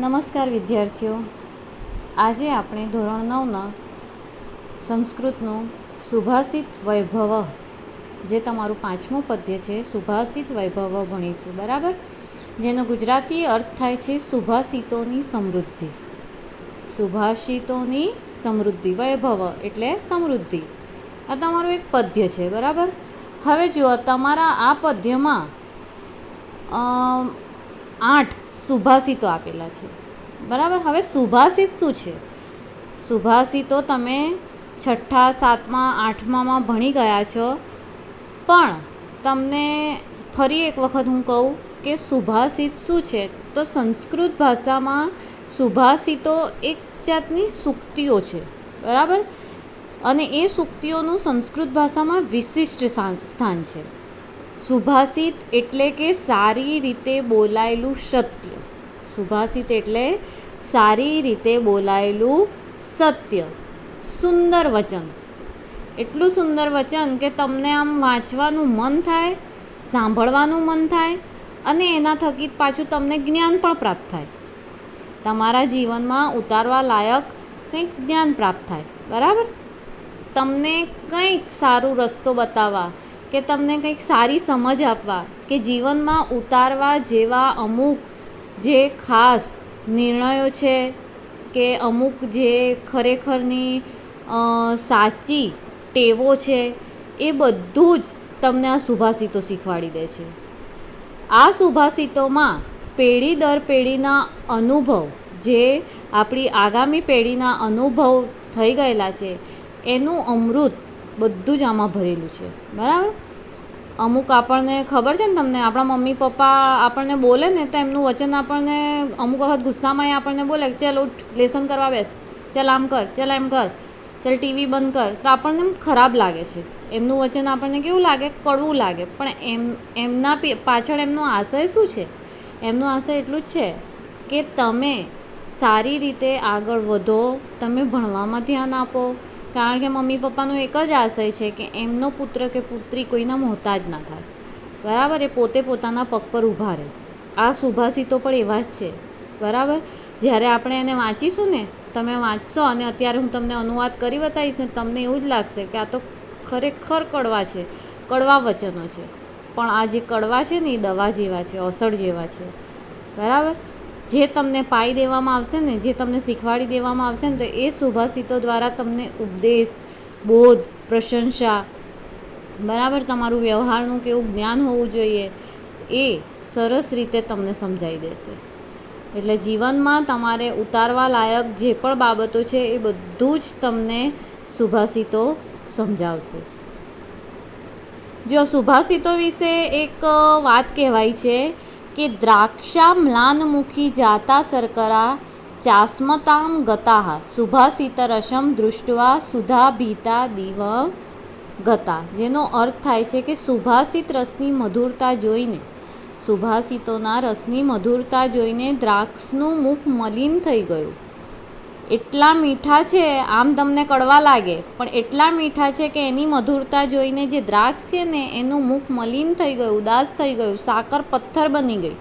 નમસ્કાર વિદ્યાર્થીઓ, આજે આપણે ધોરણ 9ના સંસ્કૃતનું સુભાષિત વૈભવ, જે તમારું 5મું પદ્ય છે, સુભાષિત વૈભવ ભણીશું. બરાબર, જેનો ગુજરાતી અર્થ થાય છે સુભાષિતોની સમૃદ્ધિ. સુભાષિતોની સમૃદ્ધિ, વૈભવ એટલે સમૃદ્ધિ. આ તમારું એક પદ્ય છે. બરાબર, હવે જુઓ, તમારા આ પદ્યમાં 8 સુભાષિતો આપેલા છે. બરાબર, હવે સુભાષિત શું છે? સુભાષિતો તમે 6ઠા, 7મા, 8મામાં ભણી ગયા છો, પણ તમને ફરી એક વખત હું કહું કે સુભાષિત શું છે. તો સંસ્કૃત ભાષામાં સુભાષિતો એક જાતની સૂક્તિઓ છે. બરાબર, અને એ સૂક્તિઓનું સંસ્કૃત ભાષામાં વિશિષ્ટ સ્થાન છે. સુભાષિત એટલે કે સારી રીતે બોલાયેલું સત્ય. સુભાષિત એટલે સારી રીતે બોલાયેલું સત્ય, સુંદર વચન. એટલું સુંદર વચન કે તમને આમ વાંચવાનું મન થાય, સાંભળવાનું મન થાય, અને એના થકી પાછું તમને જ્ઞાન પણ પ્રાપ્ત થાય. તમારા જીવનમાં ઉતારવા લાયક કંઈક જ્ઞાન પ્રાપ્ત થાય. બરાબર, તમને કંઈક સારો રસ્તો બતાવવા કે તમને કંઈક સારી સમજ આપવા કે જીવનમાં ઉતારવા જેવા અમુક જે ખાસ નિર્ણયો છે કે અમુક જે ખરેખરની સાચી ટેવો છે, એ બધું જ તમને આ સુભાષિતો શીખવાડી દે છે. આ સુભાષિતોમાં પેઢી દર પેઢીના અનુભવ, જે આપણી આગામી પેઢીના અનુભવ થઈ ગયેલા છે, એનું અમૃત બધું જ આમાં ભરેલું છે. બરાબર, અમુક આપણને ખબર છે ને, તમને આપણા મમ્મી પપ્પા આપણને બોલે ને, તો એમનું વચન આપણને અમુક વખત ગુસ્સામાં આપણને બોલે, ચાલ ઉઠ, લેસન કરવા બેસ, ચાલ આમ કર, ચાલ એમ કર, ચાલ ટીવી બંધ કર. તો આપણને ખરાબ લાગે છે. એમનું વચન આપણને કેવું લાગે? કડવું લાગે. પણ એમના પાછળ એમનો આશય શું છે? એમનો આશય એટલું જ છે કે તમે સારી રીતે આગળ વધો, તમે ભણવામાં ધ્યાન આપો. કારણ કે મમ્મી પપ્પાનો એક જ આશય છે કે એમનો પુત્ર કે પુત્રી કોઈના મોહતાજ ના થાય. બરાબર, એ પોતે પોતાના પગ પર ઊભા રહે. આ સુભાષિતો પણ એવા જ છે. બરાબર, જ્યારે આપણે એને વાંચીશું ને, તમે વાંચશો અને અત્યારે હું તમને અનુવાદ કરી બતાવીશ ને, તમને એવું જ લાગશે કે આ તો ખરેખર કડવા છે, કડવા વચનો છે. પણ આ જે કડવા છે ને, એ દવા જેવા છે, ઔષધ જેવા છે. બરાબર, જે તમને પાઈ દેવામાં આવશે ને, જે તમને શીખવાડી દેવામાં આવશે ને, તો એ સુભાષિતો દ્વારા તમને ઉપદેશ, બોધ, પ્રશંસા, બરાબર, તમારું વ્યવહારનું કેવું જ્ઞાન હોવું જોઈએ, એ સરસ રીતે તમને સમજાવી દેશે. એટલે જીવનમાં તમારે ઉતારવા લાયક જે પણ બાબતો છે, એ બધું જ તમને સુભાષિતો સમજાવશે. જો સુભાષિતો વિશે એક વાત કહેવાય છે કે દ્રાક્ષા મ્લાનમુખી જાતા શર્કરા ચાસ્મતામ ગતાહ સુભાષિતરસમ દૃષ્ટવા સુધાભીતા દિવ ગતા. જેનો અર્થ થાય છે કે સુભાષિત રસની મધુરતા જોઈને, સુભાષિતોના રસની મધુરતા જોઈને દ્રાક્ષનું મુખ મલિન થઈ ગયું. એટલા મીઠા છે, આમ તમને કડવા લાગે, પણ એટલા મીઠા છે કે એની મધુરતા જોઈને જે દ્રાક્ષ છે ને, એનું મુખ મલિન થઈ ગયું, ઉદાસ થઈ ગયું, સાકર પથ્થર બની ગઈ.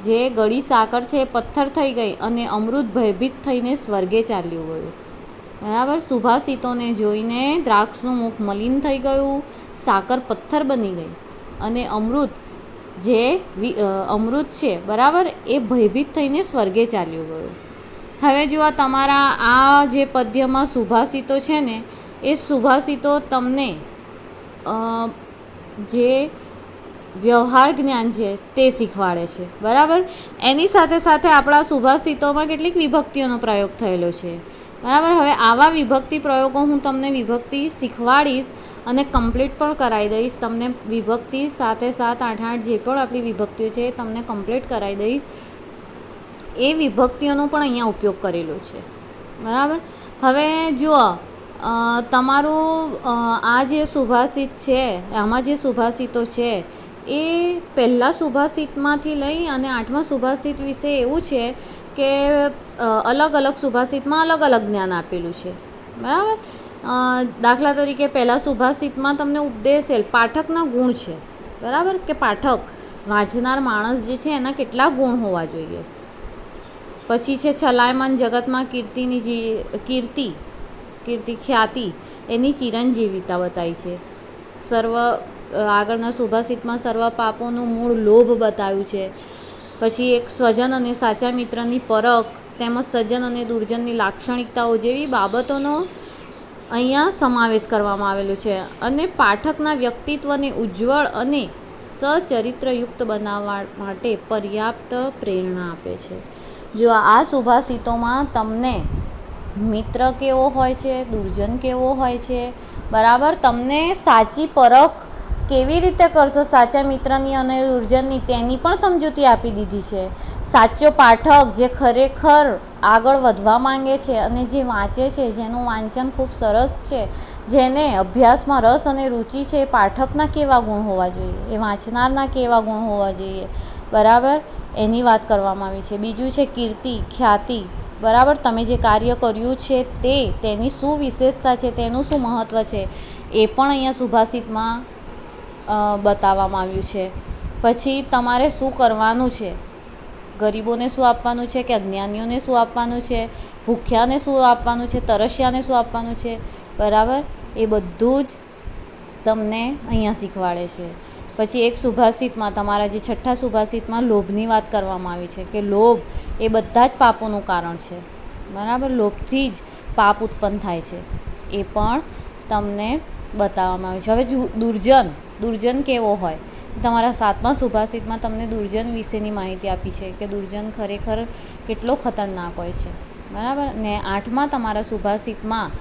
જે ગળી સાકર છે એ પથ્થર થઈ ગઈ, અને અમૃત ભયભીત થઈને સ્વર્ગે ચાલ્યું ગયું. બરાબર, સુભાષિતોને જોઈને દ્રાક્ષનું મુખ મલિન થઈ ગયું, સાકર પથ્થર બની ગઈ, અને અમૃત છે, બરાબર, એ ભયભીત થઈને સ્વર્ગે ચાલ્યું ગયું. હવે જો તમારા આ જે પદ્યમાં સુભાષિતો છે ને, એ સુભાષિતો તમને જે વ્યવહાર જ્ઞાન છે તે શીખવાડે છે. બરાબર, એની સાથે સાથે આપણા સુભાષિતોમાં કેટલીક વિભક્તિઓનો પ્રયોગ થયેલો છે. બરાબર, હવે આવા વિભક્તિ પ્રયોગો હું તમને વિભક્તિ શીખવાડીશ અને કમ્પ્લીટ પણ કરાવી દઈશ. તમને વિભક્તિ સાથે 7-8 જે પણ આપણી વિભક્તિઓ છે એ તમને કમ્પ્લીટ કરાવી દઈશ. એ વિભક્તિઓનો પણ અહીંયા ઉપયોગ કરેલો છે. બરાબર, હવે જુઓ, તમારું આ જે સુભાષિત છે, આમાં જે સુભાષિતો છે, એ પહેલાં સુભાષિતમાંથી લઈ અને 8મા સુભાષિત વિશે એવું છે કે અલગ અલગ સુભાષિતમાં અલગ અલગ જ્ઞાન આપેલું છે. બરાબર, દાખલા તરીકે પહેલાં સુભાષિતમાં તમને ઉપદેશેલ પાઠકના ગુણ છે. બરાબર, કે પાઠક વાંચનાર માણસ જે છે એના કેટલા ગુણ હોવા જોઈએ. પછી છે છલાયમાન જગતમાં કીર્તિ ખ્યાતિ એની ચિરંજીવિતા બતાવી છે. આગળના સુભાષિતમાં સર્વ પાપોનું મૂળ લોભ બતાવ્યું છે. પછી એક સ્વજન અને સાચા મિત્રની પરખ તેમજ સજ્જન અને દુર્જનની લાક્ષણિકતાઓ જેવી બાબતોનો અહીંયા સમાવેશ કરવામાં આવેલો છે અને પાઠકના વ્યક્તિત્વને ઉજ્જવળ અને સચરિત્રયુક્ત બનાવવા માટે પર્યાપ્ત પ્રેરણા આપે છે. જો આ સુભાષિતોમાં તમને મિત્ર કેવો હોય છે, દુર્જન કેવો હોય છે, બરાબર, તમને સાચી પરખ કેવી રીતે કરશો સાચા મિત્રની અને દુર્જનની તેની પણ સમજૂતી આપી દીધી છે. સાચો પાઠક જે ખરેખર આગળ વધવા માંગે છે અને જે વાંચે છે, જેનું વાંચન ખૂબ સરસ છે, જેને અભ્યાસમાં રસ અને રુચિ છે, એ પાઠકના કેવા ગુણ હોવા જોઈએ, એ વાંચનારના કેવા ગુણ હોવા જોઈએ, બરાબર, એની વાત કરવામાં આવી છે. બીજું છે કીર્તિ ખ્યાતિ, બરાબર, તમે જે કાર્ય કર્યું છે તેની શું વિશેષતા છે, તેનું શું મહત્ત્વ છે, એ પણ અહીંયા સુભાષિતમાં બતાવવામાં આવ્યું છે. પછી તમારે શું કરવાનું છે, ગરીબોને શું આપવાનું છે કે અજ્ઞાનીઓને શું આપવાનું છે, ભૂખ્યાને શું આપવાનું છે, તરસ્યાને શું આપવાનું છે, બરાબર, એ બધું જ તમને અહીંયા શીખવાડે છે. પછી એક સુભાષિતમાં તમારા જે છઠ્ઠા સુભાષિતમાં લોભની વાત કરવામાં આવી છે કે લોભ એ બધા જ પાપોનું કારણ છે, બરાબર, લોભથી જ પાપ ઉત્પન્ન થાય છે, એ પણ તમને બતાવવામાં આવ્યું છે. હવે દુર્જન કેવો હોય, તમારા સાતમા સુભાષિતમાં તમને દુર્જન વિશેની માહિતી આપી છે કે દુર્જન ખરેખર કેટલો ખતરનાક હોય છે, બરાબર. ને આઠમા તમારા સુભાષિતમાં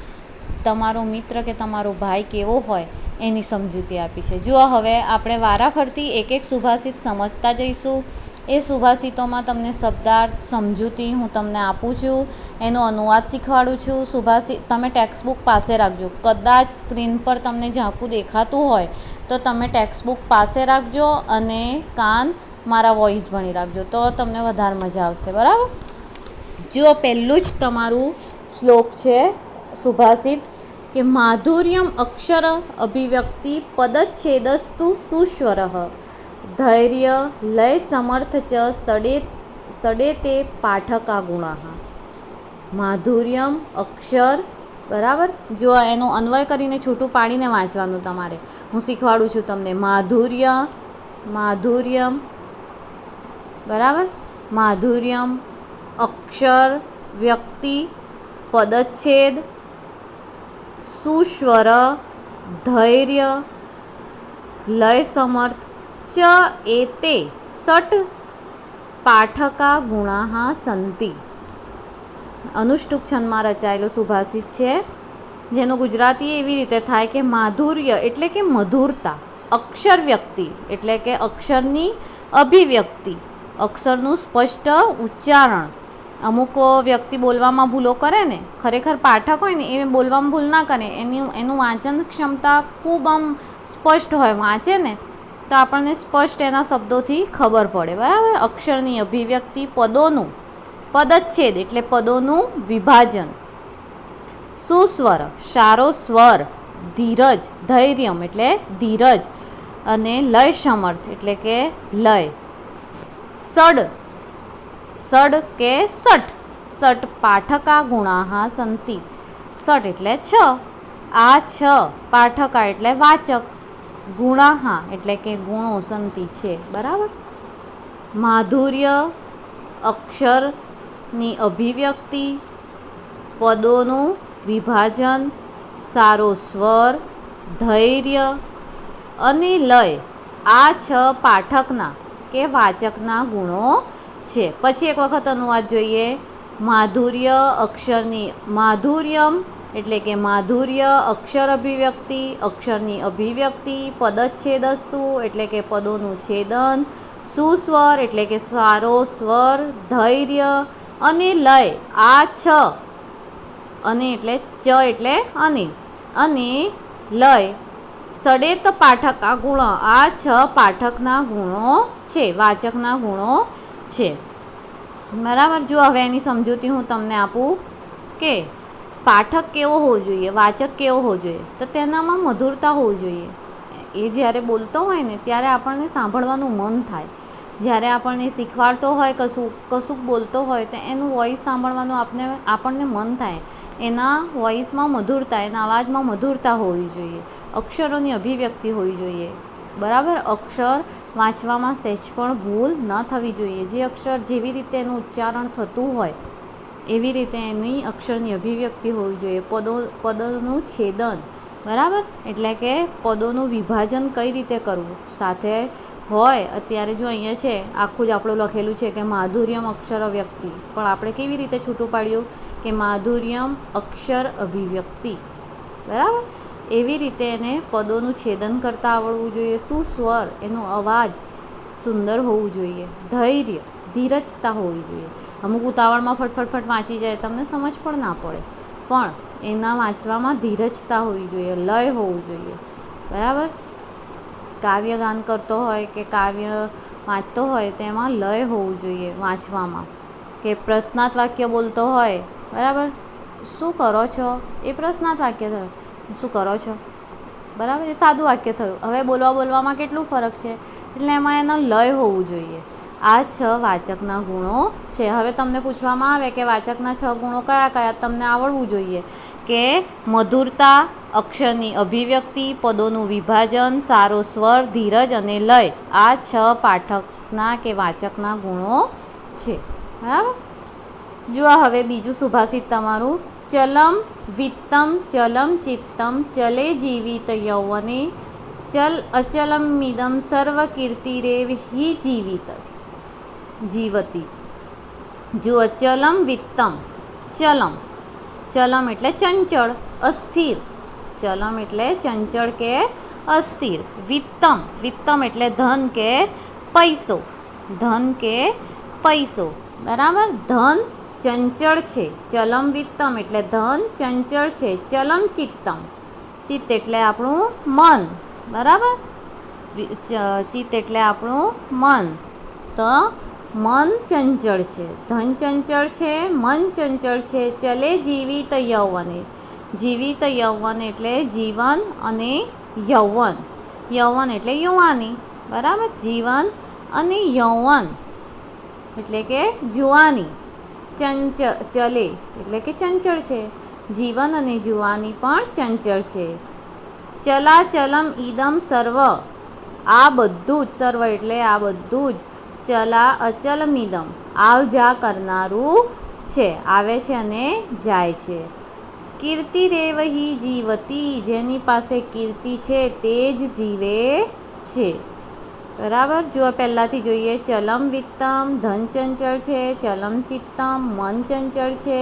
તમારો મિત્ર કે તમારો ભાઈ કેવો હોય એની સમજૂતી આપી છે. જો હવે આપણે વારાફરતી એક એક સુભાષિત સમજતા જઈશું. એ સુભાષિતોમાં તમને શબ્દાર્થ સમજૂતી હું તમને આપું છું, એનો અનુવાદ શીખવાડું છું. સુભાષિત તમે ટેક્સ્ટબુક પાસે રાખજો. કદાચ સ્ક્રીન પર તમને ઝાંખું દેખાતું હોય તો તમે ટેક્સ્ટબુક પાસે રાખજો અને કાન મારા વોઇસ ભણી રાખજો, તો તમને વધારે મજા આવશે, બરાબર. જો પહેલું જ તમારું શ્લોક છે સુભાષિત કે માધુર્યમ અક્ષર અભિવ્યક્તિ પદચ્છેદસ્તુ સુસ્વર ધૈર્ય લય સમર્થ ચ સડે તે પાઠકા ગુણા. માધુર્યમ અક્ષર, બરાબર. જો એનો અન્વય કરીને છૂટું પાડીને વાંચવાનું તમારે, હું શીખવાડું છું તમને. માધુર્યમ, બરાબર, માધુર્યમ અક્ષર વ્યક્તિ પદચ્છેદ સુસ્વર ધૈર્ય લય સમર્થ ચ એતે ષટ પાઠકા ગુણા સંતિ. અનુષ્ટુપ છંદમાં રચાયેલું સુભાષિત છે, જેનું ગુજરાતી એવી રીતે થાય કે માધુર્ય એટલે કે મધુરતા, અક્ષર વ્યક્તિ એટલે કે અક્ષરની અભિવ્યક્તિ, અક્ષરનું સ્પષ્ટ ઉચ્ચારણ. અમુક વ્યક્તિ બોલવામાં ભૂલો કરે ને, ખરેખર પાઠક હોય ને એ બોલવામાં ભૂલ ના કરે, એનું વાંચન ક્ષમતા ખૂબ આમ સ્પષ્ટ હોય, વાંચે ને તો આપણને સ્પષ્ટ એના શબ્દોથી ખબર પડે, બરાબર. અક્ષરની અભિવ્યક્તિ, પદોનું પદચ્છેદ એટલે પદોનું વિભાજન, સુસ્વર સારો સ્વર, ધીરજ ધૈર્યમ એટલે ધીરજ અને લય સમર્થ એટલે કે લય, સડ કે સટ પાઠકા ગુણા સંતિ. સટ એટલે છ, આ છ, પાઠકા એટલે વાચક, ગુણા એટલે કે ગુણો સંતિ છે, બરાબર. માધુર્ય અક્ષરની અભિવ્યક્તિ, પદોનું વિભાજન, સારો સ્વર, ધૈર્ય અને લય, આ છ પાઠકના કે વાચકના ગુણો છે. પછી એક વખત અનુવાદ જોઈએ. માધુર્યમ એટલે કે માધુર્ય અક્ષર અભિવ્યક્તિ, અક્ષરની અભિવ્યક્તિ, પદચ્છેદસ્તુ એટલે કે પદોનું છેદન, સુસ્વર એટલે કે સારો સ્વર, ધૈર્ય અને લય, આ છ, અને એટલે ચ એટલે અને લય, સડેત પાઠકા ગુણ, આ છ પાઠકના ગુણો છે, વાચકના ગુણો છે, બરાબર. જો હવે એની સમજૂતી હું તમને આપું કે પાઠક કેવો હોવો જોઈએ, વાચક કેવો હોવો જોઈએ, તો તેનામાં મધુરતા હોવી જોઈએ. એ જ્યારે બોલતો હોય ને ત્યારે આપણને સાંભળવાનું મન થાય, જ્યારે આપણને શીખવાડતો હોય કશુંક બોલતો હોય તો એનું વોઇસ સાંભળવાનું આપણને મન થાય. એના વોઇસમાં મધુરતા, એના અવાજમાં મધુરતા હોવી જોઈએ. અક્ષરોની અભિવ્યક્તિ હોવી જોઈએ. બરાબર. અક્ષર વાંચવામાં સહેજ પણ ભૂલ ન થવી જોઈએ. જે અક્ષર જેવી રીતે એનું ઉચ્ચારણ થતું હોય એવી રીતે એની અક્ષરની અભિવ્યક્તિ હોવી જોઈએ. પદોનું છેદન, બરાબર, એટલે કે પદોનું વિભાજન કઈ રીતે કરવું સાથે હોય. અત્યારે જો અહીંયા છે આખું જ આપણું લખેલું છે કે માધુર્યમ અક્ષર અભિવ્યક્તિ, પણ આપણે કેવી રીતે છૂટું પાડ્યું કે માધુર્યમ અક્ષર અભિવ્યક્તિ, બરાબર. એવી રીતે એને પદોનું છેદન કરતાં આવડવું જોઈએ. સુસ્વર, એનો અવાજ સુંદર હોવું જોઈએ. ધૈર્ય, ધીરજતા હોવી જોઈએ. અમુક ઉતાવળમાં ફટફટ વાંચી જાય, તમને સમજ પણ ના પડે, પણ એના વાંચવામાં ધીરજતા હોવી જોઈએ. લય હોવું જોઈએ, બરાબર. કાવ્ય ગાન કરતો હોય કે કાવ્ય વાંચતો હોય તેમાં લય હોવું જોઈએ વાંચવામાં. કે પ્રશ્નાર્થ વાક્ય બોલતો હોય, બરાબર, શું કરો છો, એ પ્રશ્નાર્થ વાક્ય થયું. શું કરો છો, બરાબર, એ સાદું વાક્ય થયું. હવે બોલવામાં કેટલું ફરક છે, એટલે એમાં એનો લય હોવું જોઈએ. આ 6 વાચકના ગુણો છે. હવે તમને પૂછવામાં આવે કે વાચકના 6 ગુણો કયા કયા, તમને આવડવું જોઈએ કે મધુરતા, અક્ષરની અભિવ્યક્તિ, પદોનું વિભાજન, સારો સ્વર, ધીરજ અને લય. આ 6 પાઠકના કે વાચકના ગુણો છે, બરાબર. જુઓ હવે બીજું સુભાષિત તમારું. ચલમ વિત્તમ ચલમ ચિત્તમ ચલે જીવિત યૌવને ચલ અચલમિદમ સર્વ કીર્તિરેવ હિ જીવતી. જુઓ, ચલમ વિત્તમ. ચલમ એટલે ચંચળ, અસ્થિર. ચલમ એટલે ચંચળ કે અસ્થિર. વિત્તમ એટલે ધન કે પૈસો. બરાબર. ધન ચંચળ છે. ચલમ વિત્તમ એટલે ધન ચંચળ છે. ચલમ ચિત્તમ, ચિત્ત એટલે આપણું મન, બરાબર. ચિત્ત એટલે આપણું મન. તો મન ચંચળ છે, ધન ચંચળ છે, મન ચંચળ છે. ચલે જીવિત યૌવને. જીવિત યૌવન એટલે જીવન અને યૌવન. યૌવન એટલે યુવાની, બરાબર. જીવન અને યૌવન એટલે કે જુવાની. ચલે એટલે કે ચંચળ છે. જીવન અને જુવાની પણ ચંચળ છે. ચલાચલમ ઈદમ સર્વ. આ બધું જ, સર્વ એટલે આ બધું જ. ચલા અચલમિદમ આવ જા કરનારું છે, આવે છે અને જાય છે. કીર્તિરેવ હિ જીવતી. જેની પાસે કીર્તિ છે તે જ જીવે છે, બરાબર. જો પહેલાંથી જોઈએ. ચલમ વિત્તમ, ધન ચંચળ છે. ચલમ ચિત્તમ, મન ચંચળ છે.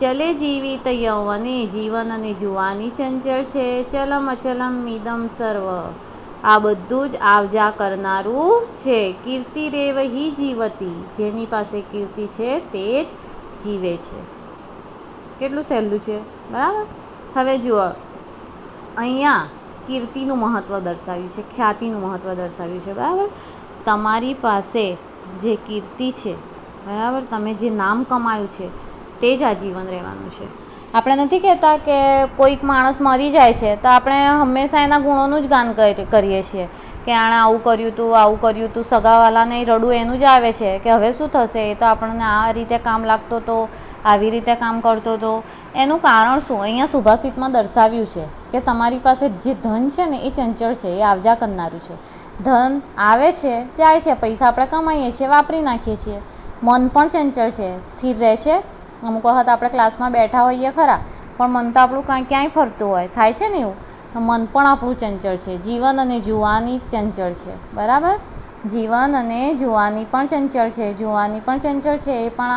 ચલે જીવિત યૌવને, જીવન અને જુવાની ચંચળ છે. ચલમ અચલમ ઇદમ સર્વ. આ બધું જ આવજા કરનારું છે. કીર્તિરેવ હિ જીવતી. જેની પાસે કીર્તિ છે તે જ જીવે છે. કેટલું સહેલું છે, બરાબર. હવે જુઓ, અહીંયા કીર્તિનું મહત્ત્વ દર્શાવ્યું છે, ખ્યાતિનું મહત્ત્વ દર્શાવ્યું છે, બરાબર. તમારી પાસે જે કીર્તિ છે, બરાબર, તમે જે નામ કમાયું છે તે જ આજીવન રહેવાનું છે. આપણે નથી કહેતા કે કોઈક માણસ મરી જાય છે તો આપણે હંમેશા એના ગુણોનું જ ગાન કરીએ છીએ કે આણે આવું કર્યું હતું, સગાવાલાને રડવું એનું જ આવે છે કે હવે શું થશે, એ તો આપણને આ રીતે કામ લાગતો હતો, આવી રીતે કામ કરતો હતો. એનું કારણ શું? અહીંયા સુભાષિતમાં દર્શાવ્યું છે કે તમારી પાસે જે ધન છે ને એ ચંચળ છે, એ આવજા કરનારું છે. ધન આવે છે, જાય છે, પૈસા આપણે કમાઈએ છીએ, વાપરી નાખીએ છીએ. મન પણ ચંચળ છે, સ્થિર રહે છે. અમુક વખત આપણે ક્લાસમાં બેઠા હોઈએ ખરા, પણ મન તો આપણું ક્યાંય ફરતું હોય, થાય છે ને એવું. તો મન પણ આપણું ચંચળ છે. જીવન અને જુવાની ચંચળ છે, બરાબર. જીવન અને જુવાની પણ ચંચળ છે. જુવાની પણ ચંચળ છે, એ પણ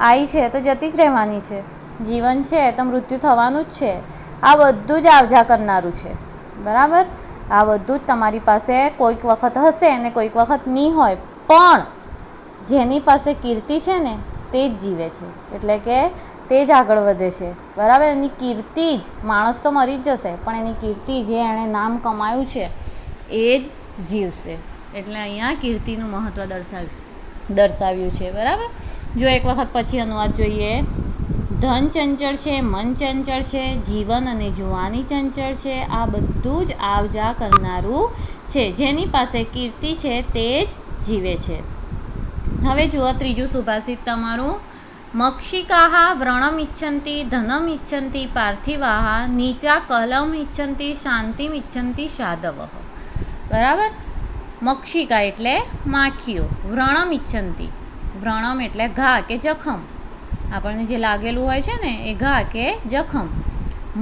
આવી છે તો જતી જ રહેવાની છે. જીવન છે તો મૃત્યુ થવાનું જ છે. આ બધું જ આવજા કરનારું છે, બરાબર. આ બધું જ તમારી પાસે કોઈક વખત હશે અને કોઈક વખત નહીં હોય, પણ જેની પાસે કીર્તિ છે ને તે જ જીવે છે, એટલે કે તે જ આગળ વધે છે, બરાબર. એની કીર્તિ જ, માણસ તો મરી જ જશે પણ એની કીર્તિ, જે એણે નામ કમાયું છે એ જ જીવશે. એટલે અહીંયા કીર્તિનું મહત્ત્વ દર્શાવ્યું છે, બરાબર. જો એક વખત પછી અનુવાદ જોઈએ. ધન ચંચળ છે, મન ચંચળ છે, જીવન અને જુવાની ચંચળ છે. આ બધું જ આવજા કરનારું છે. જેની પાસે કીર્તિ છે તે જ જીવે છે. હવે જુઓ ત્રીજું સુભાષિત તમારું. મક્ષિકાહ વ્રણમ ઇચ્છન્તિ ધનમ ઇચ્છન્તિ પાર્થિવાહ નીચા કલમ ઇચ્છન્તિ શાંતિમ ઇચ્છન્તિ સાધવઃ. બરાબર. મક્ષિકા એટલે માખીઓ, વ્રણમ ઇચ્છન્તિ, વ્રણમ એટલે ઘા કે જખમ, આપણને જે લાગેલું હોય છે ને એ ઘા કે જખમ.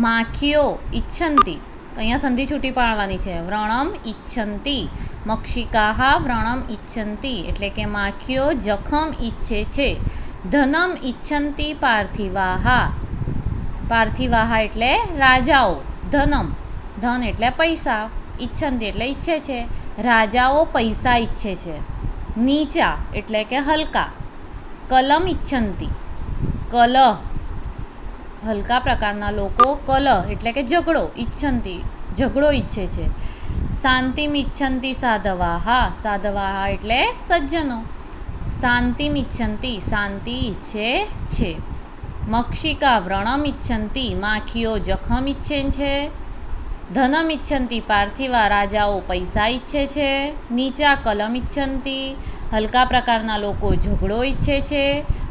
માખીઓ ઇચ્છન્તિ, અહીંયા સંધિ છૂટી પાડવાની છે. વ્રણમ ઇચ્છન્તિ, મક્ષિકાહ વ્રણમ ઇચ્છન્તિ એટલે કે માખીઓ જખમ ઈચ્છે છે. ધનમ ઇચ્છન્તિ પાર્થિવાહ, પાર્થિવાહ એટલે રાજાઓ. ધનમ, ધન એટલે પૈસા, ઇચ્છન્તિ એટલે ઈચ્છે છે, રાજાઓ પૈસા ઈચ્છે છે. નીચા એટલે કે હલકા. કલમ ઇચ્છન્તિ, કલહ, હલકા પ્રકારના લોકો. કલહ એટલે કે ઝઘડો, ઇચ્છન્તિ ઝઘડો ઈચ્છે છે. શાંતિમ ઇચ્છન્તિ સાધવાહ, સાધવાહ એટલે સજ્જનો. શાંતિમ ઇચ્છન્તિ શાંતિ ઈચ્છે છે. મક્ષિકા વ્રણમ ઇચ્છન્તિ માખીઓ જખમ ઈચ્છે છે. ધનમ ઇચ્છન્તિ પાર્થિવા રાજાઓ પૈસા ઈચ્છે છે. નીચા કલમ ઇચ્છન્તિ હલકા પ્રકારના લોકો ઝઘડો ઈચ્છે છે.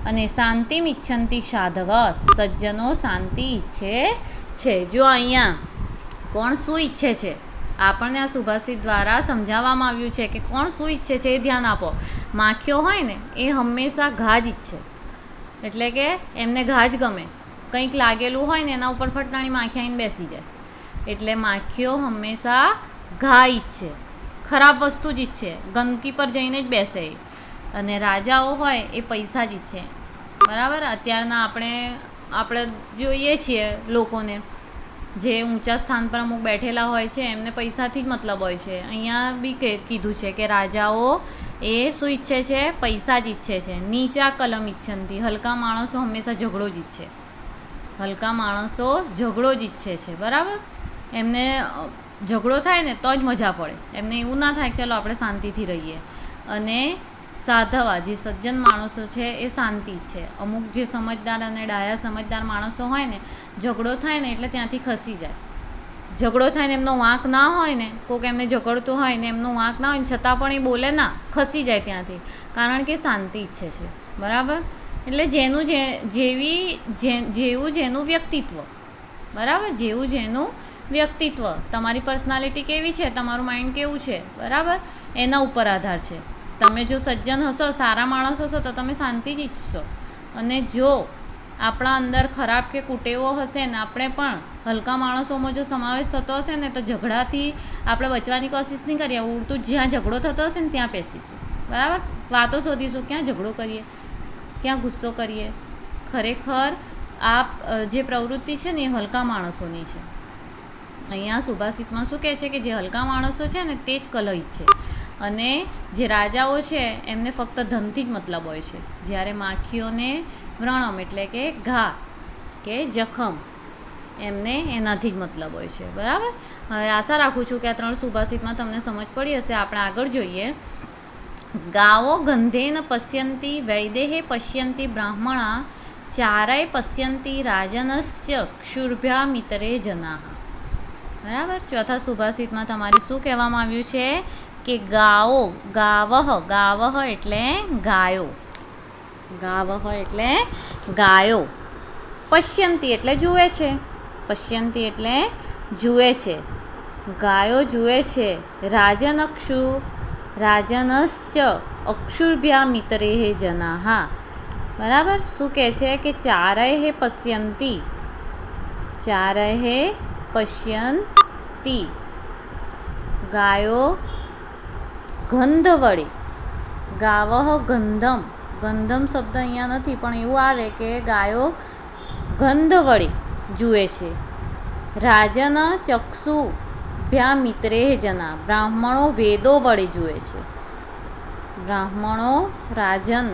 અને શાંતિમ ઇચ્છન્તિ સાધવ સજ્જનો શાંતિ ઈચ્છે છે. જો અહીંયા કોણ શું ઈચ્છે છે આપણને આ સુભાષિત દ્વારા સમજાવવામાં આવ્યું છે કે કોણ શું ઈચ્છે છે એ ધ્યાન આપો. માખીઓ હોય ને એ હંમેશા ઘા જ ઈચ્છે, એટલે કે એમને ઘા જ ગમે. કંઈક લાગેલું હોય ને એના ઉપર ફટનાની માખી આવીને બેસી જાય. એટલે માખીઓ હંમેશા ઘા ઈચ્છે, ખરાબ વસ્તુ જ ઈચ્છે, ગંદકી પર જઈને જ બેસે. અને રાજાઓ હોય એ પૈસા જ ઈચ્છે. બરાબર. અત્યારના આપણે જોઈએ છીએ લોકોને જે ઊંચા સ્થાન પર અમુક બેઠેલા હોય છે એમને પૈસાથી જ મતલબ હોય છે. અહીંયા બી કીધું છે કે રાજાઓ એ શું ઈચ્છે છે? પૈસા જ ઈચ્છે છે. નીચા કલમ ઇચ્છન્તિ હલકા માણસો હંમેશા ઝઘડો જ ઈચ્છે, હલકા માણસો ઝઘડો જ ઈચ્છે છે. બરાબર. એમને ઝઘડો થાય ને તો જ મજા પડે, એમને એવું ના થાય કે ચલો આપણે શાંતિથી રહીએ. અને સાધવા જે સજ્જન માણસો છે એ શાંતિ છે. અમુક જે સમજદાર અને ડાયા સમજદાર માણસો હોય ને ઝઘડો થાય ને એટલે ત્યાંથી ખસી જાય. ઝઘડો થાય ને એમનો વાંક ના હોય ને, કોઈક એમને ઝઘડતું હોય ને એમનો વાંક ના હોય ને છતાં પણ એ બોલે ના, ખસી જાય ત્યાંથી, કારણ કે શાંતિ ઈચ્છે છે. બરાબર. એટલે જેવું જેનું વ્યક્તિત્વ, બરાબર, જેવું જેનું વ્યક્તિત્વ, તમારી પર્સનાલિટી કેવી છે, તમારું માઇન્ડ કેવું છે, બરાબર, એના ઉપર આધાર છે. તમે જો સજ્જન હશો, સારા માણસ હશો તો તમે શાંતિ જ ઈચ્છશો. અને જો આપણા અંદર ખરાબ કે કુટેવો હશે ને આપણે પણ હલકા માણસોમાં જો સમાવેશ થતો હશે ને તો ઝઘડાથી આપણે બચવાની કોશિશ નહીં કરીએ. ઉલટું જ્યાં ઝઘડો થતો હશે ને ત્યાં બેસીશું. બરાબર. વાતો શોધીશું, ક્યાં ઝઘડો કરીએ, ક્યાં ગુસ્સો કરીએ. ખરેખર આ જે પ્રવૃત્તિ છે ને એ હલકા માણસોની છે. અહીંયા સુભાષિતમાં શું કહે છે કે જે હલકા માણસો છે ને તે જ કલહ ઈચ્છે. અને જે રાજાઓ છે એમને ફક્ત ધનથી જ મતલબ હોય છે. જ્યારે માખીઓને વ્રણમ એટલે કે ઘા કે જખમ, એમને એનાથી જ મતલબ હોય છે. બરાબર. હવે આશા રાખું છું કે આ 3 સુભાષિતમાં તમને સમજ પડી હશે. આપણે આગળ જોઈએ. ગાવો ગંધેન પશ્યંતી વૈદેહે પશ્યંતી બ્રાહ્મણા ચારય પશ્યંતી રાજનશ્ચ ક્ષુર્ભ્યા મિતરે જના. બરાબર. ચોથા સુભાષિતમાં તમારે શું કહેવામાં આવ્યું છે કે ગાઓ, ગાવહ એટલે ગાયો, ગાવહ એટલે ગાયો. પશ્યંતી એટલે જુએ છે, પશ્યંતી એટલે જુએ છે, ગાયો જુએ છે. રાજનશ્ચ અક્ષુર્ભ્યા મિતરે જનાહ. બરાબર. શું કહે છે કે ચારય પશ્યંતી, ચારય પશ્યંતી ગાયો ગંધ વડે, ગાવહ ગંધમ, ગંધમ શબ્દ અહીંયા નથી પણ એવું આવે કે ગાયો ગંધ વડે જુએ છે. રાજન ચક્ષુ ભ્યા મિત્રે જના, બ્રાહ્મણો વેદો વડે જુએ છે. બ્રાહ્મણો રાજન,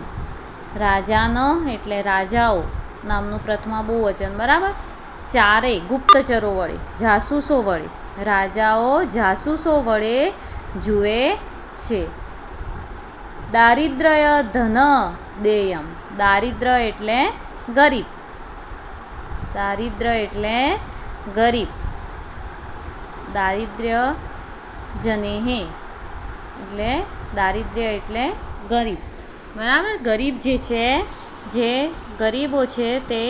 રાજાન એટલે રાજાઓ નામનું પ્રથમા બહુવચન. બરાબર. ચારે ગુપ્તચરો વડે, જાસૂસો વડે, રાજાઓ જાસૂસો વડે જુએ છે. દારિદ્ર્ય ધન દેયમ, દારિદ્ર એટલે ગરીબ, દારિદ્ર એટલે ગરીબ. દારિદ્ર્ય જનેહે એટલે દારિદ્ર્ય એટલે ગરીબ, બરાબર. ગરીબ જે છે, જે ગરીબો છે તે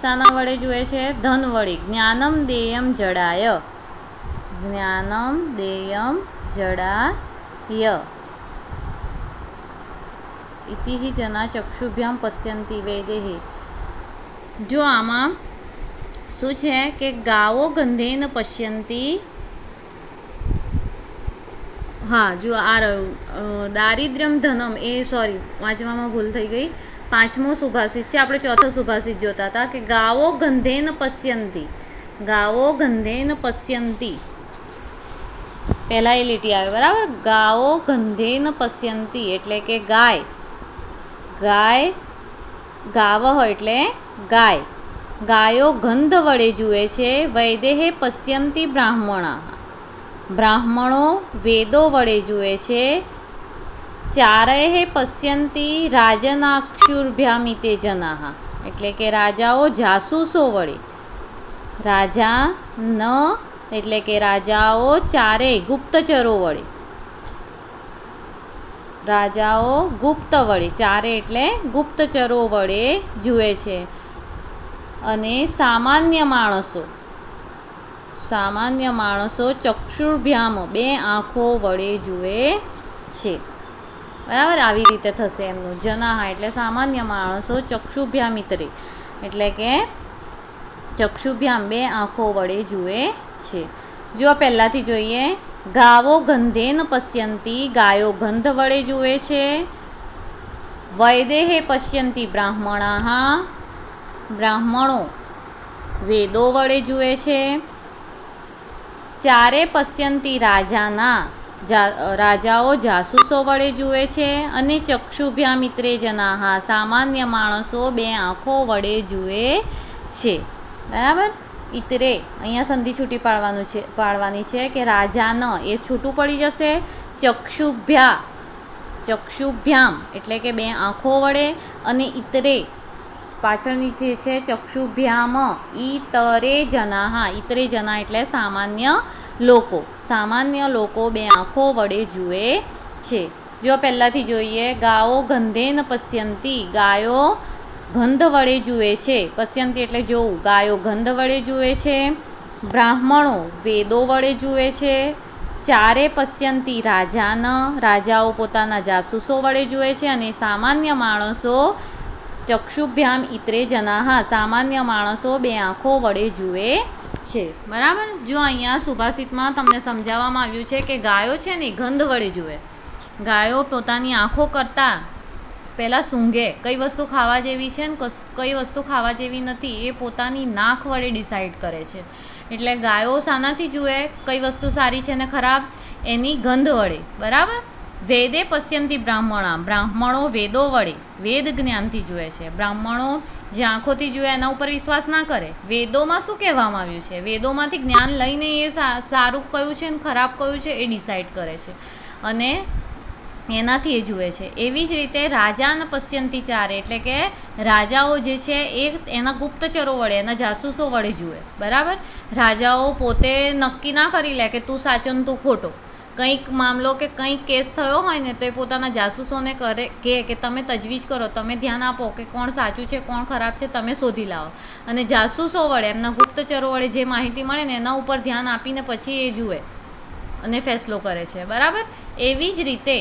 શાના વડે જુએ છે? ધન વડે. જ્ઞાનમ દેયમ જડાય, જ્ઞાનમ દેયમ જડાય ઇતિ હિ જના ચક્ષુભ્યામ પશ્યંતિ વૈદેહે. જો આમાં શું છે કે ગાવો ગંધેન પશ્યંતિ, હા જો આ રહ્યું દારિદ્ર્યમ ધનમ, એ સોરી વાંચવામાં ભૂલ થઈ ગઈ. 5મો સુભાષિત છે, આપણે 4થો સુભાષિત જોતા હતા કે ગાવો ગંધેન પશ્યંતિ, ગાવો ગંધેન પશ્યંતિ, પહેલા એ લીટી આવે, બરાબર. ગાવો ગંધેન પશ્યંતિ એટલે કે ગાય, ગાય ગાવહ એટલે ગાય, ગાયો ગંધ વડે જુએ છે. વૈદેહે પશ્યંતિ બ્રાહ્મણા, બ્રાહ્મણો વેદો વડે જુએ છે. ચારૈઃ પશ્યંતિ રાજનાક્ષુર્ભ્યામિતે જનાઃ એટલે કે રાજાઓ જાસૂસો વડે, રાજા ન એટલે કે રાજાઓ ચારેય ગુપ્તચરો વડે, રાજાઓ ગુપ્ત વડે, ચારે એટલે ગુપ્તચરો વડે જુએ છે. અને સામાન્ય માણસો, સામાન્ય માણસો ચક્ષુર્ભ્યામ બે આંખો વડે જુએ છે, બરાબર. આવી રીતે થશે એમનું. જનાહ એટલે સામાન્ય માણસો, ચક્ષુભ્યામિત્રે એટલે કે ચક્ષુભ્યામ બે આંખો વડે જુએ છે. જો પહેલાંથી જોઈએ, ગાવો ગંધેન પશ્યંતિ, ગાયો ગંધ વડે જુએ છે. વૈદેહે પશ્યંતિ બ્રાહ્મણાઃ, બ્રાહ્મણો વેદો વડે જુએ છે. ચારે પશ્યંતિ રાજાના, રાજાઓ જાસૂસો વડે જુએ છે. અને ચક્ષુભ્યામિત્રે જનાઃ સામાન્ય માણસો બે આંખો વડે જુએ છે, બરાબર. ઇતરે અહીંયા સંધિ છૂટી પાડવાની છે કે રાજાન એ છૂટું પડી જશે. ચક્ષુભ્યામ એટલે કે બે આંખો વડે. અને ઇતરે પાછળની જે છે ચક્ષુભ્યામ, ઇતરે જનાઃ, ઇતરે જના એટલે સામાન્ય લોકો, સામાન્ય લોકો બે આંખો વડે જુએ છે. જો પહેલાંથી જોઈએ, ગાઓ ગંધેન પશ્યંતિ, ગાયો ગંધ વડે જુએ છે. પશ્યંતિ એટલે જોવું, ગાયો ગંધ વડે જુએ છે. બ્રાહ્મણો વેદો વડે જુએ છે. ચારે પશ્યંતિ રાજાન, રાજાઓ પોતાના જાસૂસો વડે જુએ છે. અને સામાન્ય માણસો ચક્ષુભ્યામ ઇતરે જનાઃ, સામાન્ય માણસો બે આંખો વડે જુએ છે, બરાબર. જો અહીંયા સુભાષિતમાં તમને સમજાવવામાં આવ્યું છે કે ગાયો છે ને ગંધ વડે જુએ, ગાયો પોતાની આંખો કરતાં પહેલાં સૂંઘે કઈ વસ્તુ ખાવા જેવી છે ને કઈ વસ્તુ ખાવા જેવી નથી, એ પોતાની નાક વડે ડિસાઈડ કરે છે. એટલે ગાયો શાનાથી જુએ કઈ વસ્તુ સારી છે ને ખરાબ? એની ગંધ વડે, બરાબર. વેદે પશ્યંતિ બ્રાહ્મણા, બ્રાહ્મણો વેદો વડે, વેદ જ્ઞાનથી જુએ છે. બ્રાહ્મણો જે આંખોથી જુએ એના ઉપર વિશ્વાસ ના કરે. વેદોમાં શું કહેવામાં આવ્યું છે, વેદોમાંથી જ્ઞાન લઈને એ સારું કયું છે ને ખરાબ કયું છે એ ડિસાઈડ કરે છે અને એનાથી એ જુએ છે. એવી જ રીતે રાજાન પશ્યંતિ ચારે એટલે કે રાજાઓ જે છે એ એના ગુપ્તચરો વડે, એના જાસૂસો વડે જુએ, બરાબર. રાજાઓ પોતે નક્કી ના કરી લે કે તું સાચો ને તું ખોટો. કંઈક મામલો કે કંઈક કેસ થયો હોય ને તો એ પોતાના જાસૂસોને કે તમે તજવીજ કરો, તમે ધ્યાન આપો કે કોણ સાચું છે કોણ ખરાબ છે, તમે શોધી લાવો. અને જાસૂસો વડે, એમના ગુપ્તચરો વડે જે માહિતી મળે ને એના ઉપર ધ્યાન આપીને પછી એ જુએ અને ફેસલો કરે છે, બરાબર. એવી જ રીતે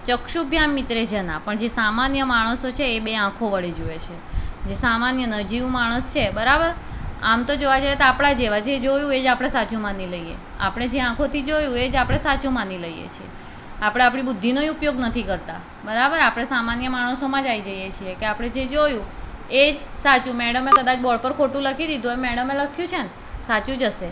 ચક્ષુભ્યામ મિત્રે જના, પણ જે સામાન્ય માણસો છે એ બે આંખો વડે જુએ છે. જે સામાન્ય નજીવ માણસ છે, બરાબર. આમ તો જોવા જઈએ તો આપણા જેવા, જે જોયું એ જ આપણે સાચું માની લઈએ. આપણે જે આંખોથી જોયું એ જ આપણે સાચું માની લઈએ છીએ. આપણે આપણી બુદ્ધિનો ઉપયોગ નથી કરતા, બરાબર. આપણે સામાન્ય માણસોમાં જ આવી જઈએ છીએ કે આપણે જે જોયું એ જ સાચું. મેડમે કદાચ બોર્ડ પર ખોટું લખી દીધું, મેડમે લખ્યું છે ને સાચું જ હશે,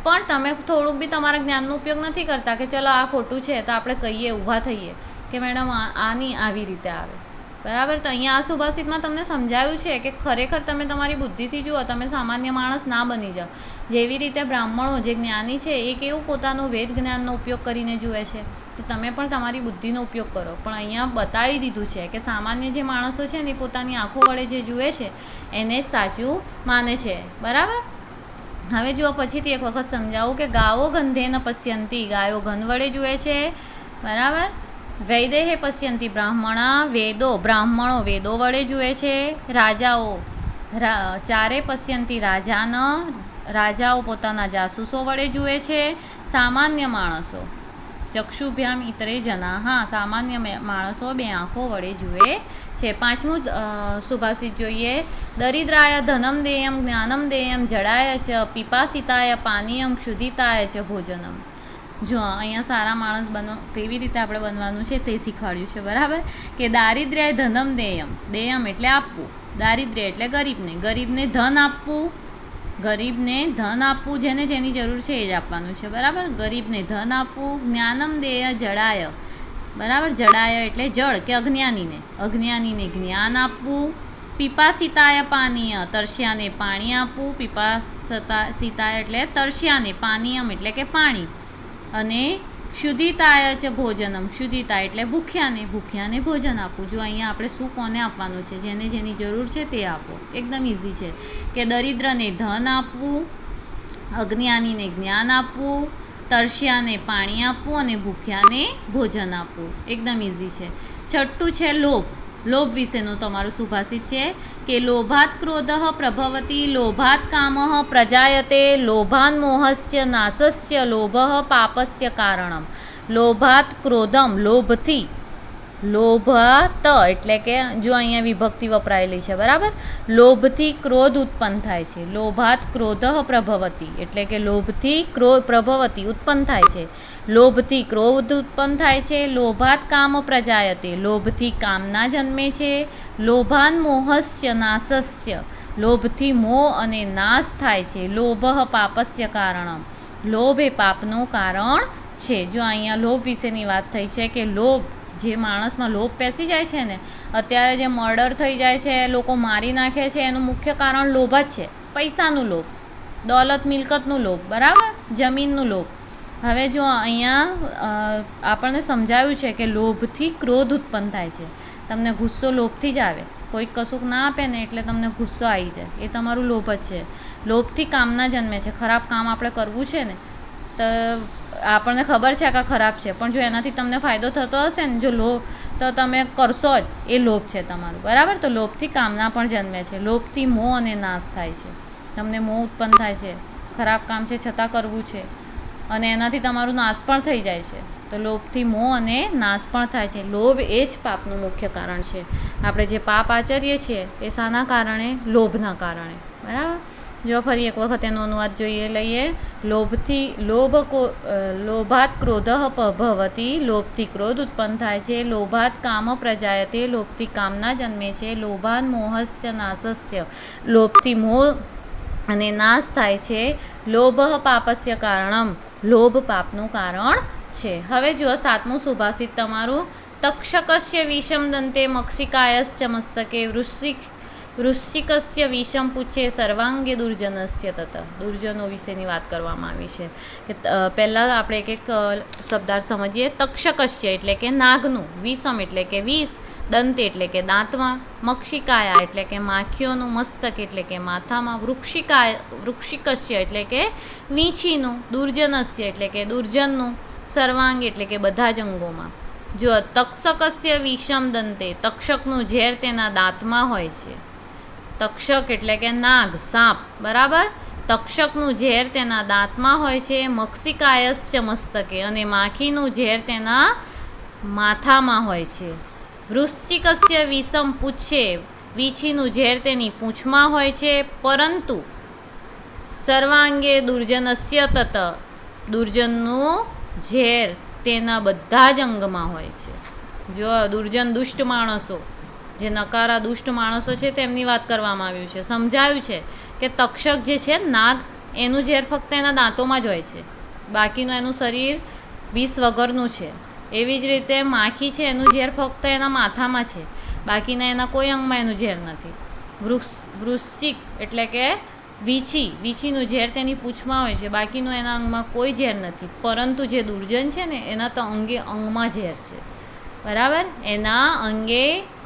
પણ તમે થોડુંક બી તમારા જ્ઞાનનો ઉપયોગ નથી કરતા કે ચલો આ ખોટું છે તો આપણે કહીએ, ઊભા થઈએ કે મેડમ આની આવી રીતે આવે, બરાબર. તો અહીંયા આ સુભાષિતમાં તમને સમજાયું છે કે ખરેખર તમે તમારી બુદ્ધિથી જુઓ, તમે સામાન્ય માણસ ના બની જાઓ. જેવી રીતે બ્રાહ્મણો જે જ્ઞાની છે એ કેવું પોતાનો વેદ જ્ઞાનનો ઉપયોગ કરીને જુએ છે, તો તમે પણ તમારી બુદ્ધિનો ઉપયોગ કરો. પણ અહીંયા બતાવી દીધું છે કે સામાન્ય જે માણસો છે ને એ પોતાની આંખો વડે જે જુએ છે એને જ સાચું માને છે, બરાબર. હવે જુઓ પછીથી એક વખત સમજાવું કે ગાવો ગંધેન પશ્યંતિ, ગાયો ગંધ વડે જુએ છે, બરાબર. વૈદેહે પશ્યંતી બ્રાહ્મણા વેદો બ્રાહ્મણો વેદો વડે જુએ છે. રાજાઓ ચારે પશ્યંતી રાજાઓ પોતાના જાસૂસો વડે જુએ છે. સામાન્ય માણસો ચક્ષુભ્યામ ઇતરે જના સામાન્ય માણસો બે આંખો વડે જુએ છે. પાંચમું સુભાષિત જોઈએ. દરિદ્રાય ધનમ દેયમ જ્ઞાનમ દેયમ જડાય ચ પિપાસિતાય પાનીયમ ક્ષુધિતાય ચ ભોજનમ. જો અહીંયા સારા માણસ કેવી રીતે આપણે બનવાનું છે તે શીખવાડ્યું છે. બરાબર કે દારિદ્ર્ય ધનમ દેયમ એટલે આપવું. દારિદ્ર્ય એટલે ગરીબને ધન આપવું. જેને જેની જરૂર છે એ જ આપવાનું છે. બરાબર, ગરીબને ધન આપવું. જ્ઞાનમ દેય જડાય, બરાબર, જડાય એટલે જળ કે અજ્ઞાનીને જ્ઞાન આપવું. પીપાસિતાય પાનીય, તરસ્યાને પાણી આપવું. પીપાસિતાય એટલે તરસ્યાને, પાનીયમ એટલે કે પાણી. અને શુદ્ધિતાય ચ ભોજનમ, શુદ્ધિતા એટલે ભૂખ્યાને ભોજન આપવું. જો અહીંયા આપણે શું કોને આપવાનું છે? જેને જેની જરૂર છે તે આપો. એકદમ ઇઝી છે કે દરિદ્રને ધન આપવું, અજ્ઞાનીને જ્ઞાન આપવું, તરસ્યાને પાણી આપવું અને ભૂખ્યાને ભોજન આપવું. એકદમ ઇઝી છે. છઠ્ઠું છે લોભ વિશેનું તમારું સુભાષિત છે કે લોભાત ક્રોધ પ્રભવતી, લોભાત કામ પ્રજાયતે, લોભાન મોહસ્ય નાશસ્ય, લોભ પાપસ્ય કારણમ. લોભાત ક્રોધમ, લોભાત એટલે કે જો અહીંયા વિભક્તિ વપરાયેલી છે. બરાબર, લોભથી ક્રોધ ઉત્પન્ન થાય છે. લોભાત ક્રોધ પ્રભવતી એટલે કે લોભથી પ્રભવતી ઉત્પન્ન થાય છે. લોભથી ક્રોધ ઉત્પન્ન થાય છે. લોભાત કામ પ્રજાયતે, લોભથી કામના જન્મે છે. લોભાન મોહસ્ય નાશસ્ય, લોભથી મોહ અને નાશ થાય છે. લોભ પાપસ્ય કારણમ, લોભ એ પાપનું કારણ છે. જો અહીંયા લોભ વિશેની વાત થઈ છે કે જે માણસમાં લોભ પેસી જાય છે ને, અત્યારે જે મર્ડર થઈ જાય છે, લોકો મારી નાખે છે, એનું મુખ્ય કારણ લોભ જ છે. પૈસાનું લોભ, દોલત મિલકતનું લોભ, બરાબર, જમીનનું લોભ. હવે જો અહીંયા આપણને સમજાવ્યું છે કે લોભથી ક્રોધ ઉત્પન્ન થાય છે. તમને ગુસ્સો લોભથી જ આવે. કોઈક કશુંક ના આપે ને એટલે તમને ગુસ્સો આવી જાય, એ તમારું લોભ જ છે. લોભથી કામના જન્મે છે. ખરાબ કામ આપણે કરવું છે ને તો આપણને ખબર છે કે ખરાબ છે, પણ જો એનાથી તમને ફાયદો થતો હશે ને તો તમે કરશો જ. એ લોભ છે તમારું. બરાબર, તો લોભથી કામના પણ જન્મે છે. લોભથી મોહ અને નાશ થાય છે. તમને મોહ ઉત્પન્ન થાય છે, ખરાબ કામ છે છતાં કરવું છે, અને એનાથી તમારું નાશ પણ થઈ જાય છે. તો લોભથી મોહ અને નાશ પણ થાય છે. લોભ એ જ પાપનું મુખ્ય કારણ છે. આપણે જે પાપ આચરીએ છીએ એ શાના કારણે? લોભના કારણે. બરાબર, જો ફરી એક વખત એનો અનુવાદ લઈએ. લોભાત ક્રોધ ભવતી, લોભથી ક્રોધ ઉત્પન્ન થાય છે. લોભાત કામ પ્રજાયતે, લોભથી કામના જન્મે છે. લોભાન મોહસ્ય નાશસ્ય, લોભથી મોહ અને નાશ થાય છે. લોભ પાપસ્ય કારણમ, લોભ પાપનું કારણ છે. હવે જો સાતમું સુભાષિત તમારું. તક્ષકસ્ય વિષમ દંતે, મક્ષિકાયસ્ય મસ્તકે, વૃશ્ચિકસ્ય વિષમ પૂછે, સર્વાંગે દુર્જનસ્ય તત. દુર્જનો વિશેની વાત કરવામાં આવી છે કે પહેલાં આપણે એક શબ્દાર્થ સમજીએ. તક્ષકસ્ય એટલે કે નાગનું, વિષમ એટલે કે વિષ, દંત એટલે કે દાંતમાં, મક્ષિકાયા એટલે કે માખીઓનું, મસ્તક એટલે કે માથામાં, વૃક્ષિકસ્ય એટલે કે વીંછીનું, દુર્જનસ્ય એટલે કે દુર્જનનું, સર્વાંગ એટલે કે બધા જ અંગોમાં. જો તક્ષકસ્ય વિષમ દંતે, તક્ષકનું ઝેર તેના દાંતમાં હોય છે. તક્ષક એટલે કે નાગ, સાપ. બરાબર, તક્ષકનું ઝેર તેના દાંતમાં હોય છે. મક્ષિકાયસ્ય મસ્તકે, અને માખીનું ઝેર તેના માથામાં હોય છે. વૃશ્ચિકસ્ય વિષમ પૂછે, વીંછીનું ઝેર તેની પૂંછમાં હોય છે. પરંતુ સર્વાંગે દુર્જનસ્ય તત, દુર્જનનું ઝેર તેના બધા જ અંગમાં હોય છે. જો દુર્જન દુષ્ટ માણસો, જે નકારા દુષ્ટ માણસો છે તેમની વાત કરવામાં આવ્યું છે. સમજાયું છે કે તક્ષક જે છે નાગ, એનું ઝેર ફક્ત એના દાંતોમાં જ હોય છે, બાકીનું એનું શરીર વિષ વગરનું છે. એવી જ રીતે માખી છે, એનું ઝેર ફક્ત એના માથામાં છે, બાકીના એના કોઈ અંગમાં એનું ઝેર નથી. વૃશ્ચિક એટલે કે વીંછીનું ઝેર તેની પૂંછમાં હોય છે, બાકીનું એના અંગમાં કોઈ ઝેર નથી. પરંતુ જે દુર્જન છે ને એના તો અંગમાં ઝેર છે. બરાબર, એના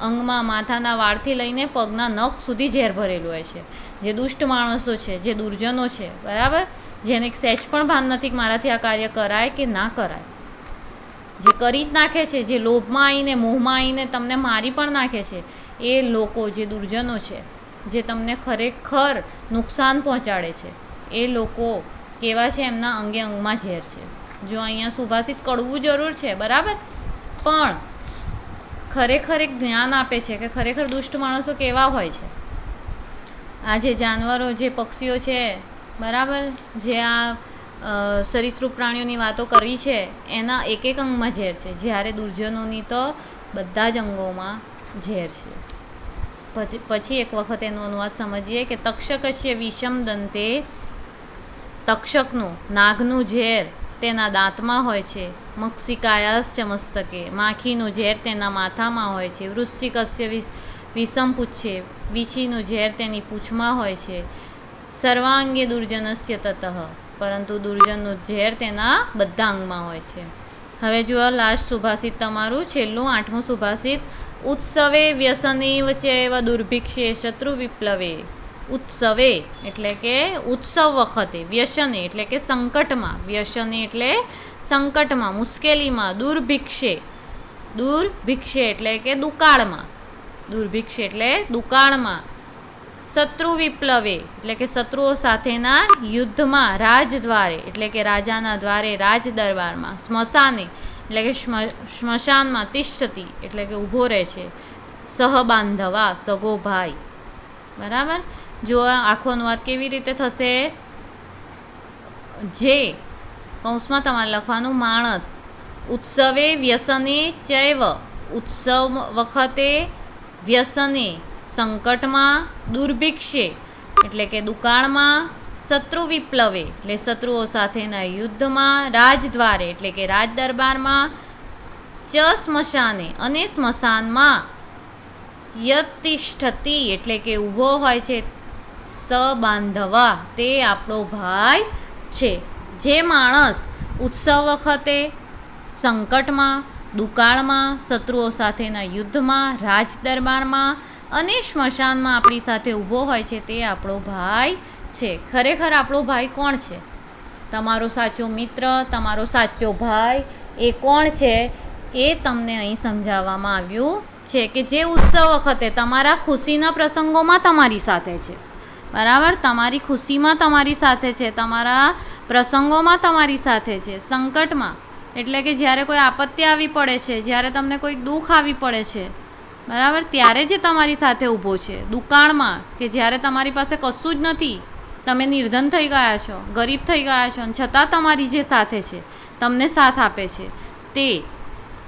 અંગમાં માથાના વાળથી લઈને પગના નખ સુધી ઝેર ભરેલું હોય છે. જે દુષ્ટ માણસો છે, જે દુર્જનો છે, બરાબર, જેને સહેજ પણ ભાન નથી કે મારાથી આ કાર્ય કરાય કે ના કરાય, જે કરી જ નાખે છે, જે લોભમાં આવીને મોહમાં આવીને તમને મારી પણ નાખે છે, એ લોકો જે દુર્જનો છે, જે તમને ખરેખર નુકસાન પહોંચાડે છે, એ લોકો કેવા છે, એમના અંગે અંગમાં ઝેર છે. જો અહીંયા સુભાષિત કડવું જરૂર છે, બરાબર, પણ ખરેખર એક જ્ઞાન આપે છે કે ખરેખર દુષ્ટ માણસો કેવા હોય છે. આ જે જાનવરો, જે પક્ષીઓ છે, બરાબર, જે આ સરીસૃપ પ્રાણીઓની વાતો કરવી છે, એના એક એક અંગમાં ઝેર છે, જ્યારે દુર્જનોની તો બધા જ અંગોમાં ઝેર છે. પછી એક વખત એનો અનુવાદ સમજીએ કે તક્ષકસ્ય વિષમ દંતે, તક્ષકનું, નાગનું ઝેર તેના દાંતમાં હોય છે. મક્ષિકાયાશ્ચ મસ્તકે, માખીનું ઝેર તેના માથામાં હોય છે. વૃશ્ચિકસ્ય વિષમ પુચ્છે, વીંછીનું ઝેર તેની પૂંછમાં હોય છે. સર્વાંગે દુર્જનસ્ય તતઃ, પરંતુ દુર્જનનું ઝેર તેના બધા અંગમાં હોય છે. હવે જુઓ લાસ્ટ સુભાષિત તમારું છેલ્લું 8મું સુભાષિત. ઉત્સવે વ્યસનેવ ચૈવ દુર્ભિક્ષે શત્રુ વિપ્લવે. ઉત્સવે એટલે કે ઉત્સવ વખતે, વ્યસને એટલે કે સંકટમાં, વ્યસને એટલે સંકટમાં, મુશ્કેલીમાં, દુર્ભિક્ષે, દુર્ભિક્ષે એટલે કે દુકાળમાં, દુર્ભિક્ષે એટલે દુકાળમાં, શત્રુ વિપ્લવે એટલે કે શત્રુઓ સાથેના યુદ્ધમાં, રાજદ્વારે એટલે કે રાજાના દ્વારે, રાજ દરબારમાં, સ્મશાને એટલે કે સ્મશાનમાં, તિષ્ઠતી એટલે કે ઊભો રહે છે, સહબાંધવા સગો ભાઈ. બરાબર. જો આખો અનુવાદ કેવી રીતે થશે? જે કૌંસમાં તમારે લખવાનું માણસ. ઉત્સવે વ્યસને ચૈવ, ઉત્સવ વખતે, વ્યસને સંકટમાં, દુર્ભિક્ષે એટલે કે દુકાળમાં, શત્રુ વિપ્લવે એટલે શત્રુઓ સાથેના યુદ્ધમાં, રાજદ્વારે એટલે કે રાજ દરબારમાં, ચ સ્મશાને અને સ્મશાનમાં, યતિષ્ઠતી એટલે કે ઊભો હોય છે, સબાંધવા તે આપણો ભાઈ છે. જે માણસ ઉત્સવ વખતે, સંકટમાં, દુકાળમાં, શત્રુઓ સાથેના યુદ્ધમાં, રાજ દરબારમાં અને સ્મશાનમાં આપણી સાથે ઊભો હોય છે, તે આપણો ભાઈ છે. ખરેખર આપણો ભાઈ કોણ છે? તમારો સાચો મિત્ર, તમારો સાચો ભાઈ એ કોણ છે? એ તમને અહીં સમજાવવામાં આવ્યું છે કે જે ઉત્સવ વખતે તમારા ખુશીના પ્રસંગોમાં તમારી સાથે છે, બરાબર, તમારી ખુશીમાં તમારી સાથે છે, તમારા પ્રસંગોમાં તમારી સાથે છે. સંકટમાં એટલે કે જ્યારે કોઈ આપત્તિ આવી પડે છે, જ્યારે તમને કોઈ દુઃખ આવી પડે છે, બરાબર, ત્યારે જે તમારી સાથે ઊભો છે. દુકાળમાં કે જ્યારે તમારી પાસે કશું જ નથી, તમે નિર્ધન થઈ ગયા છો, ગરીબ થઈ ગયા છો, અને છતાં તમારી જે સાથે છે, તમને સાથ આપે છે. તે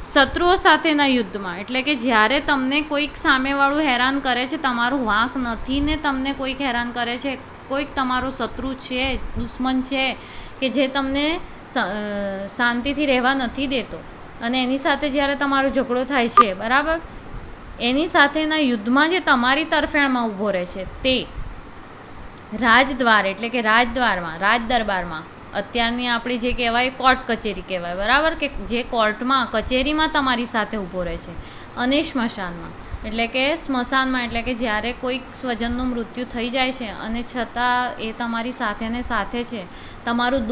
શત્રુઓ સાથેના યુદ્ધમાં એટલે કે જ્યારે તમને કોઈક સામેવાળું હેરાન કરે છે, તમારું વાંક નથી ને તમને કોઈક હેરાન કરે છે, કોઈક તમારો શત્રુ છે, દુશ્મન છે કે જે તમને શાંતિથી રહેવા નથી દેતો, અને એની સાથે જ્યારે તમારો ઝઘડો થાય છે, બરાબર, એની સાથેના યુદ્ધમાં જે તમારી તરફેણમાં ઊભો રહે છે, તે રાજદ્વાર એટલે કે રાજદ્વારમાં, રાજ દરબારમાં, અત્યારની આપણી જે કહેવાય કોર્ટ કચેરી કહેવાય, બરાબર, કે જે કોર્ટમાં, કચેરીમાં તમારી સાથે ઊભો રહે છે. અને સ્મશાનમાં એટલે કે સ્મશાનમાં એટલે કે જ્યારે કોઈક સ્વજનનું મૃત્યુ થઈ જાય છે અને છતાં એ તમારી સાથે ને સાથે છે, તમારું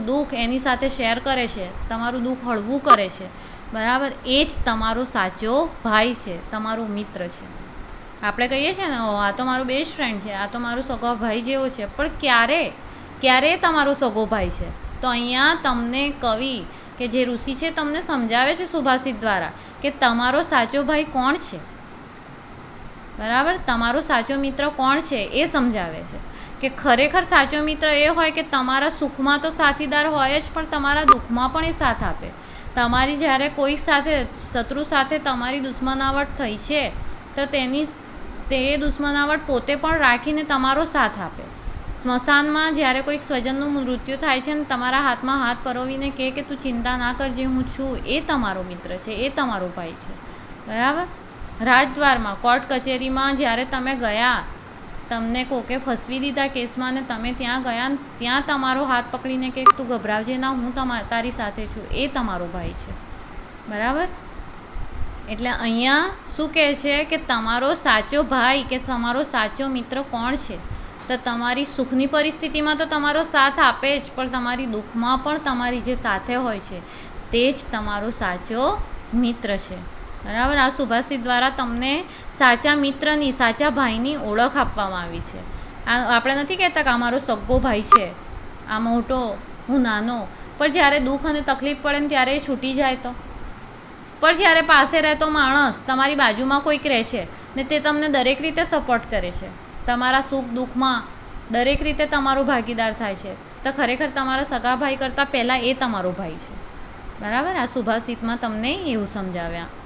દુઃખ એની સાથે શેર કરે છે, તમારું દુઃખ હળવું કરે છે, બરાબર, એ જ તમારો સાચો ભાઈ છે, તમારો મિત્ર છે. આપણે કહીએ છીએ ને, આ તો મારો બેસ્ટ ફ્રેન્ડ છે, આ તો મારો સગો ભાઈ જેવો છે, પણ ક્યારે તમારો સગો ભાઈ છે? તો અહીંયા તમને કવિ કે જે ઋષિ છે તમને સમજાવે છે સુભાષિત દ્વારા કે તમારો સાચો ભાઈ કોણ છે, બરાબર, તમારો સાચો મિત્ર કોણ છે એ સમજાવે છે. કે ખરેખર સાચો મિત્ર એ હોય કે તમારા સુખમાં તો સાથીદાર હોય જ, પણ તમારા દુઃખમાં પણ એ સાથ આપે. તમારી જ્યારે કોઈ સાથે, શત્રુ સાથે તમારી દુશ્મનાવટ થઈ છે, તો તે દુશ્મનાવટ પોતે પણ રાખીને તમારો સાથ આપે. સ્મશાનમાં જ્યારે કોઈક સ્વજનનું મૃત્યુ થાય છે ને તમારા હાથમાં હાથ પરોવીને કહે કે તું ચિંતા ના કરજે, હું છું, એ તમારો મિત્ર છે, એ તમારો ભાઈ છે, બરાબર. રાજદ્વારમાં, કોર્ટ કચેરીમાં જ્યારે તમે ગયા, તમને કોકે ફસવી દીધા કેસમાં ને તમે ત્યાં ગયા, ત્યાં તમારો હાથ પકડીને કે તું ગભરાવજે ના, હું તારી સાથે છું, એ તમારો ભાઈ છે, બરાબર. એટલે અહીંયા શું કહે છે કે તમારો સાચો ભાઈ કે તમારો સાચો મિત્ર કોણ છે? તો તમારી સુખની પરિસ્થિતિમાં તો તમારો સાથ આપે જ, પણ તમારી દુઃખમાં પણ તમારી જે સાથે હોય છે તે જ તમારો સાચો મિત્ર છે. બરાબર. આ સુભાષિત દ્વારા તમને સાચા મિત્રની, સાચા ભાઈની ઓળખ આપવામાં આવી છે. આપણે નથી કહેતા કે આ મારો સગ્ગો ભાઈ છે, આ મોટો, હું નાનો, પણ જ્યારે દુઃખ અને તકલીફ પડે ને ત્યારે એ છૂટી જાય તો, પણ જ્યારે પાસે રહેતો માણસ, તમારી બાજુમાં કોઈક રહે છે ને તે તમને દરેક રીતે સપોર્ટ કરે છે, તમારા સુખ દુઃખમાં દરેક રીતે તમારો ભાગીદાર થાય છે, તો ખરેખર તમારા સગા ભાઈ કરતાં પહેલાં એ તમારો ભાઈ છે. બરાબર. આ સુભાષિતમાં તમને એવું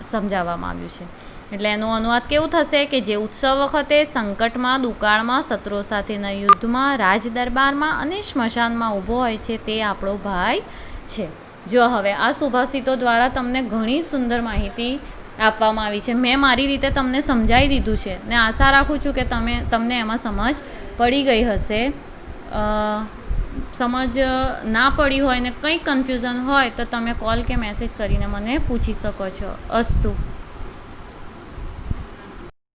સમજાવવામાં આવ્યું છે. એટલે એનો અનુવાદ કેવું થશે કે જે ઉત્સવ વખતે સંકટમાં, દુકાળમાં, શત્રુઓ સાથેના યુદ્ધમાં, રાજ દરબારમાં અને સ્મશાનમાં ઊભો હોય છે તે આપણો ભાઈ છે. જો હવે આ સુભાષિતો દ્વારા તમને ઘણી સુંદર માહિતી આપવામાં આવી છે. મેં મારી રીતે તમને સમજાવી દીધું છે ને આશા રાખું છું કે તમને એમાં સમજ પડી ગઈ હશે. સમજ ના પડી હોય ને કંઈ કન્ફ્યુઝન હોય તો તમે કોલ કે મેસેજ કરીને મને પૂછી શકો છો. અસ્તુ.